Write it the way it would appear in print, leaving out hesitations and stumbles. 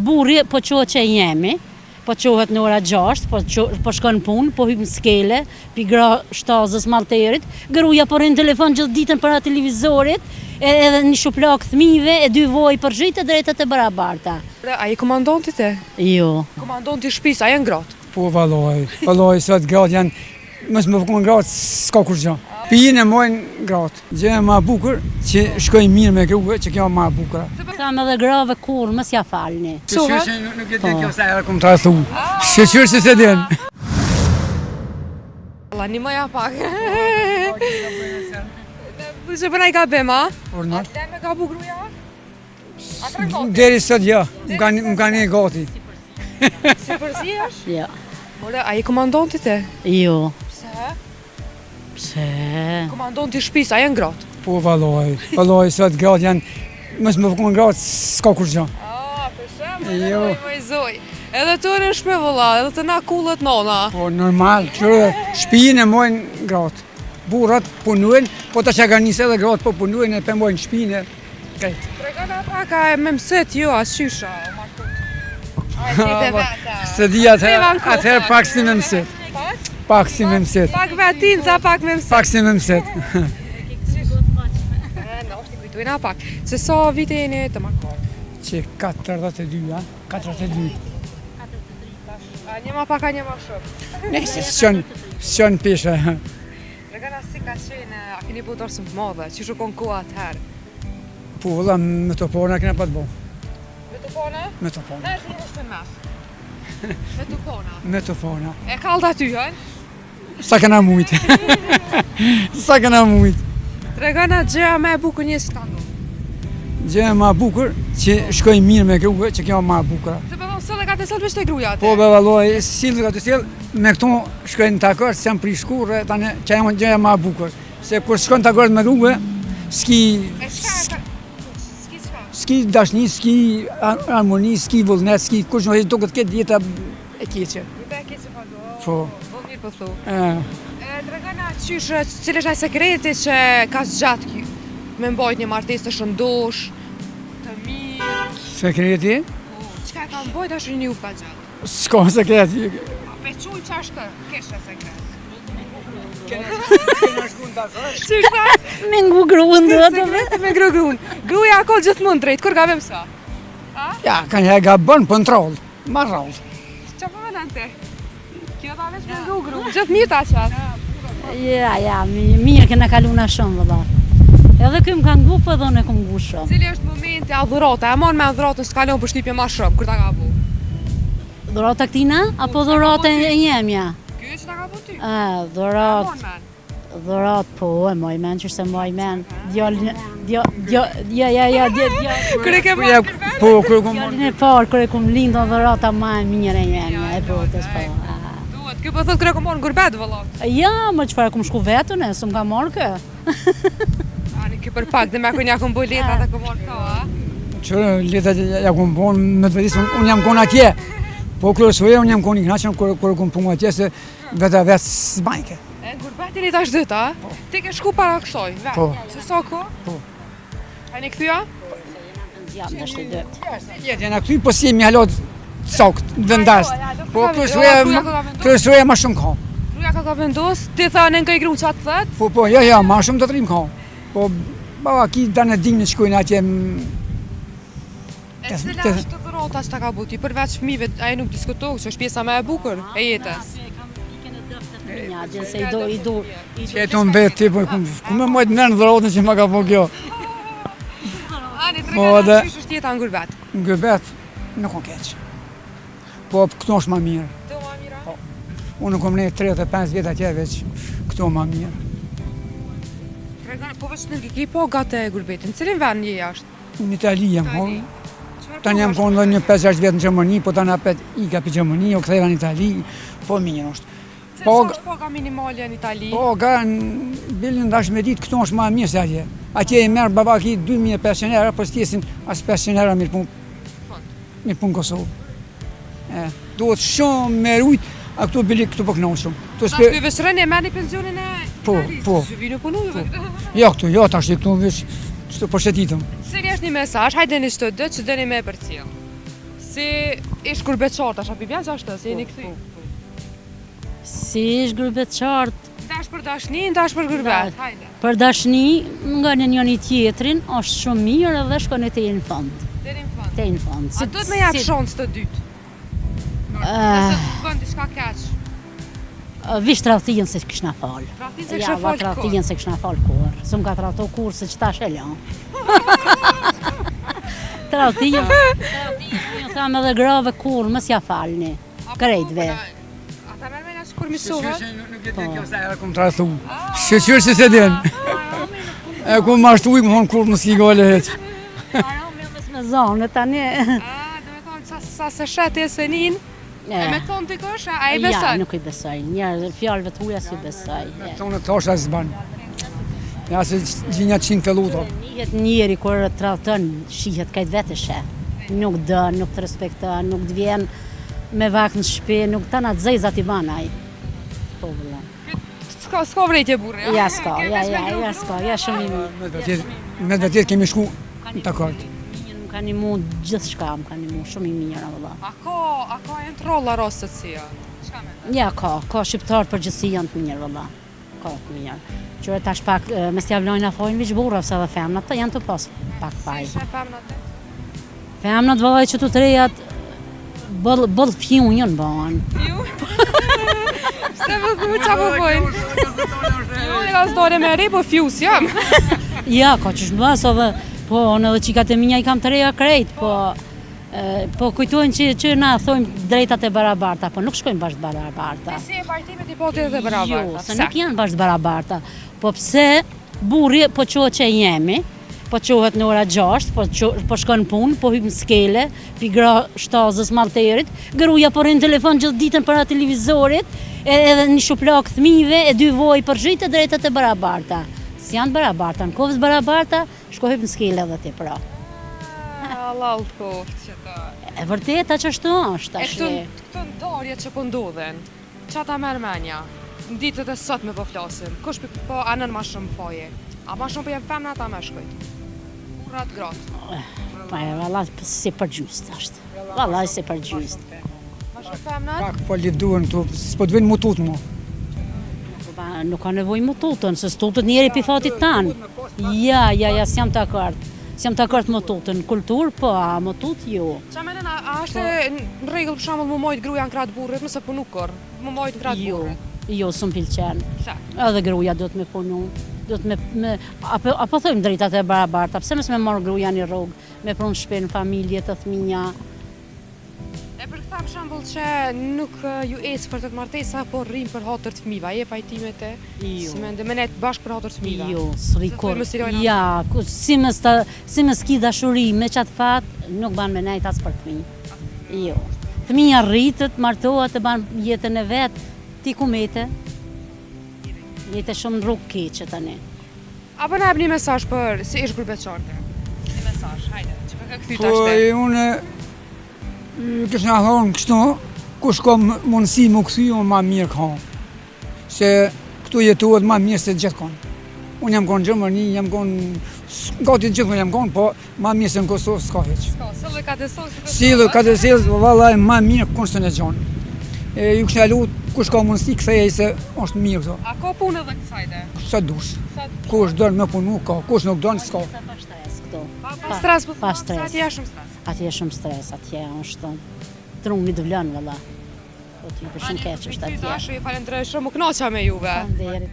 burri po qohet që jemi, po qohet në ora 6, po shkon punë, po hyjmë skele, pi gra shtazës malterit, gruaja po rrin telefon gjithë ditën para televizorit, edhe një shuplak fëmijëve e 2 voj për gjithë drejtat e barabarta. A i komandantit e? Jo. Komandanti i shtëpisë, a janë gratë? Po valloj, sot gratë janë, mos më vëkon gratë, s'ka kur gjë. Pinë e mojnë gratë. Gjë e ma bukur që shkoj mirë me gruve që kjo ma bukur. Kam edhe grave kur, mos ja falni. Shqyr që nuk e din kjo sa herë kom të thu. Shqyr që se din. Allah, një mëja pak. Që përna i ka bema? Orna. Atë me ka bu gruja? Deri sot ja, më ka një gati. Se përzi është? Jo. More, a i komandantit e? Jo. Pse? Pse? Komandanti i shtëpisë, a janë gratë? Po valloj, sot gratë janë, mos më vëkon gratë, s'ka kur gjë. Për shemë, Jo. më i zoj. Edhe të në shpe vëlla, edhe të na kullët nona. Po normal, qërë shpinë e mojnë gratë. Burrat punujnë, po të që ka njëse edhe gratë po punujnë e pëmbojnë shpinë. Krejtë. Tregana pak a me mëset jo, as qysha. Se di atëherë pak si me mësit. Pak si me mësit. Pak vetin, za pak me mëset. Pak si me mësit. Në është i kujtojna pak. Se sa vite jeni të markar? Që 42, a? 42. A një ma pak, a një ma shumë. Nëse s'qënë pishe. Tregana si ka qenë, a keni bu dorë së më madhe, që shukon koha atëherë? Po vëlla, me të pona kena pa të bo. Me të pona? Me të pona. Në është një është të mes. Me të pona. Me të pona. E kallë aty, hën? Sa kena mujtë. Sa kena mujtë. Tregana gjëja me e bukur njësë ka ndonë. Gjë e ma bukur që shkoj mirë me gruve që kjo ma bukura. Se përdo sëllë e ka të sëllë vështë e gruja atë? Po be valloj, silë ka të silë, me këto shkojnë në takër, se jam pri shkurë, tani që jam gjë e ma bukur. Se kur shkojnë takër me gruve, s'ki dashni, s'ki harmoni, s'ki vullnet, s'ki kush në do këtë këtë jeta e keqe. Jeta e keqe pa do. Po. Po mirë po thu. Tregana qysh, cilë është ai sekreti që ka zgjatë kjo? Me mbajt një martesë të shëndosh, të mirë. Sekreti? Qka ka mbajt ashtë një ufka gjatë? S'ka sekreti. A pequj që ashtë, keshe sekret. Me ngu gruën dhe atë me. Me gruën. Gruja a kollë gjithmonë drejt, kur ka vem sa? Ja, ka një ga bënë për në trollë, ma rallë. Qa po më nënte? Kjo ta veç me ngu gruën. Gjithë mirë ta qatë. Ja, mirë kena kaluna shumë vëlla. Edhe këmë ka ngu, po edhe unë e këmë ngu shumë. Cili është momenti adhurata? E mon me adhuratën s'kalon për shtypje ma shumë, kur ta ka bu? Dhurata këtina, apo dhurata e njemja? Kjo që ta ka bu ty? Dhurat, Mon men. dhurat, po, e moj men, qërse moj men. Djallin Kër e ke mon kërvet? Po, kërë kom e parë, kër e këmë lindë dhurata ma e mirë e njemja, e botës, po. Duhet, kjo po thot kër e ke mon gurbet, vëllat. Ja, më qëfar e këmë shku vetën e, së më ka morë kë. Ani kjo për pak, dhe me kënja këmë bu leta dhe këmë morë këto, a? Qërë letat ja kom bonë, me të vedisë, unë jam konë atje. Po kërë suje, unë jam konë i knaqën, kërë kom punë atje, se vetë s'bajke. E gurbetin i tash dëta, a? Ti ke shku para kësoj, vetë? Po. Se sa ko? Po. A një këthyja? Jam në shtë dëtë. Jetë janë këty, po si jemi halot sakt, vendast. Po kërë suje ma shumë ka. Gruja ka vendos, ti tha në nga i gru që atë thët? Po, ja, ma shumë të të rrim ka. Po, baba, ki da në dimë në shkojnë atje. E cila është të dhurata që ta ka buti, përveç fëmive, aje nuk diskutohë që është pjesa me e bukur e jetës. Ja, se i do. Që e të më vetë ti, po, ku me mojtë mërë në dhuratën që ma ka po kjo. Ani, të regana qysh është jeta në gurbet? Në gëbet, nuk o keqë. Po, këto është ma mirë. Këto ma mira? Unë kom ne 35 vjetë atje veç, këto ma mirë. Po veç në ki po gate e gurbetin, cilin vend një jashtë? Në Itali jam konë. Tanë jam konë dhe një 5-6 vjetë në Gjermani, po tanë apet i ka për Gjermani, o këtheva në Itali, po mirë është. Sa është po ka minimalja në Itali? Po, ga në bilin ndash me ditë, këto është ma mirë se atje. Atje i merë baba ki 2500 euro, po s'tjesin as 500 euro mirë punë Kosovë. Duhet shumë me rujtë, a këto bili këto po kënohë shumë. Tash për vësërën e merë pensionin e Italis? Po. Që vinu punu? Jo këtu, jo tash këtu veç, që të përshetitëm. Cili është një mesazh, hajde një çdo dë që dëni me për cilë. Si ish kur beqar tash api bjen qashtë, si jeni këthy? Si ish grurbet qartë, Dash për dashni, dash për gurbet, hajde. për dashni nga në njëri tjetrin, është shumë mirë edhe shkon e te në fund. Deri në fund. Te në fund. A do të me jap shans të dytë? Nëse të bën diçka keq. Vish tradhtin se kishna fal. Tradhtin se Ja, kishe fal tradhtin se kishna fal kur. S'm ka tradhtu kur se ç'tash e lan. Tradhtin. Ju tham edhe grave kur mos ja falni. Krejtve. Ata merr me që kur mësohet. Nuk e di kjo sa herë kom tradhtu. Shqyr se se den. E ku mashtu i më hon kur mos i gole heq. Me zonë tani. Do me thonë sa se shet e senin, e me thonë të kosh, a i Ja, besoj? nuk i besoj. Njerë fjalëve të huja si besoj. Tonë të thosha s'ban. Ja se gjinja 100 felluta. Njihet njeri kur tradhton, shihet kajt vetë sheh. Nuk dën, nuk të respekton, nuk të vjen me vakt në shtëpi, nuk të na zezat i ban ai. Po vëlla. S'ka vrejtje burri, Ja s'ka, ja shumë i mirë. Me të tjetë kemi shku në takart. Më ka nimu gjithçka, më ka nimu shumë i mirë vëlla. A ka e në trolla rosët si ja? Qka me? Ja ka shqiptar përgjithësi janë të mirë vëlla. Ka të mirë. Qëre tash pak me s'ja vlojnë afojnë viç burra, se dhe femnat të janë të pas pak faj. Si shë femna të? Femnat vëllaj që të rejat bëll fjun jënë bëhen. Ju? Se më thu qa po bojnë? Jo, e ka s'dore me ri, po fjus jam. Ja, ka që shmbas edhe, po në dhe qikat e minja i kam të reja krejt, po kujtojnë që na thojmë drejtat e barabarta, po nuk shkojnë bashkë barabarta. Si e pajtimit i potit dhe barabarta? Jo, se nuk janë bashkë barabarta, po pse burri po qohet që jemi, po qohet në ora 6, po shkon punë, po hyp në skele, pi gra shtazës malterit, gruaja po rrin telefon gjithë ditën para televizorit, edhe një shuplak fëmijëve e dy voj përgjithë drejtat e barabarta. Si janë barabarta, në kohës barabarta, shko hyp në skele edhe ti pra. Allah u koft që ta. E vërteta që ashtu është, E tash. këto ndarjet që po ndodhen, qa ta merr menja? Në ditët e sot me po flasim, kush po anën ma shumë faje? A ma shumë po jem femna ta me shkojt? Burrat gratë. Pa e valla si përgjyst është. Valla si përgjyst. Ma shumë femnat? Pak po liduen këtu, s'po të vinë mutut mu. Nuk ka nevoj më tutën, se s'tutët njeri pi fatit tanë. Ja, s'jam të akart. S'jam të akart më tutën. Kultur, po, a më tut, jo. Qa menen, a është në regull për shembull më mojt gruja në kratë burrit, mëse punu kër, më mojt në kratë Jo, burrit? jo, s'm pëlqen. Sa? Edhe gruja do të me punu. Do të apo thojmë drejtat e barabarta, pse mësë me marrë gruja një rrugë, me prunë shpe në familje të thminja. E për këta për shembull që nuk ju ecë për të martesa, po rrim për hatër të fëmijëve, je pajtimet e? Jo. Si me ndëmenet bashkë për hatër të fëmijëve? Jo, s'ri Se kur. thojmë si lojna- Ja, si më s'ki dashuri me qatë fat, nuk ban me nejt as për fëmijë. Jo. Fëmija rritët, martohet, të ban jetën e vetë, ti ku mete? Jetë shumë në rrugë keqe tani. Apo na jep një mesazh për si ish grupeqarte? Një mesazh, hajde, që për ka këthy Po tashte. unë kështë nga thonë kështu, kush ka mundësi më këthy, unë ma mirë ka. Se këtu jetohet ma mirë se gjithë kanë. Unë jam konë Gjermani, jam konë, gati gjithë jam konë, po ma mirë se në Kosovë s'ka heq. Ska, sëllë ka të sosë. Si dhe ka të selë, vallaj, ma mirë konstën e gjanë. Ju kështë alu, kush ka mundësi këtheja se është mirë këto. A ka punë edhe kësajde? Sa dush. Sa Kush dërë me punu, ka. Kush nuk dërë, s'ka. Pa stres këto. pa stres, po Pa thua, stres. sa ti është shumë stres. Atje është shumë stres, atje është truni të vlënë, valla. Po ti për shumë keq është Ty atje. tash, ju falenderoj shumë, u kënaqa me juve. Faleminderit.